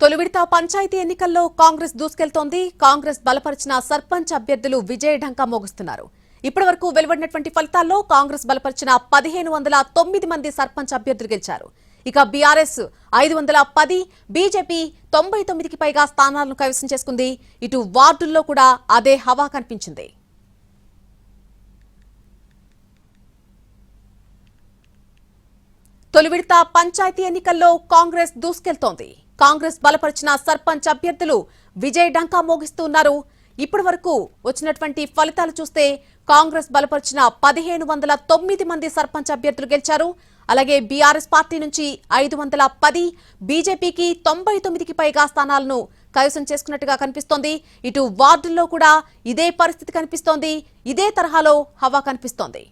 తొలి విడత పంచాయతీ ఎన్నికల్లో కాంగ్రెస్ దూసుకెళ్తోంది. కాంగ్రెస్ బలపరిచిన సర్పంచ్ అభ్యర్థులు విజయ ఢంకా మోగిస్తున్నారు. ఇప్పటివరకు వెలువడినటువంటి ఫలితాల్లో కాంగ్రెస్ బలపరిచిన 1509 మంది సర్పంచ్ అభ్యర్థులు గెలిచారు. ఇక బీఆర్ఎస్ 510, బీజేపీ 99కి పైగా స్థానాలను కైవసం చేసుకుంది. ఇటు వార్డుల్లో కూడా అదే హవా కనిపించింది. తొలి విడత పంచాయతీ ఎన్నికల్లో కాంగ్రెస్ దూసుకెళ్తోంది. కాంగ్రెస్ బలపరిచిన సర్పంచ్ అభ్యర్థులు విజయ ఢంకా మోగిస్తున్నారు. ఇప్పటి వరకు వచ్చినటువంటి ఫలితాలు చూస్తే కాంగ్రెస్ బలపరిచిన 1509 మంది సర్పంచ్ అభ్యర్థులు గెలిచారు. అలాగే బీఆర్ఎస్ పార్టీ నుంచి 510, బీజేపీకి 99కి పైగా స్థానాలను కైవసం చేసుకున్నట్టుగా కనిపిస్తోంది. ఇటు వార్డుల్లో కూడా ఇదే పరిస్థితి కనిపిస్తోంది. ఇదే తరహాలో హవా కనిపిస్తోంది.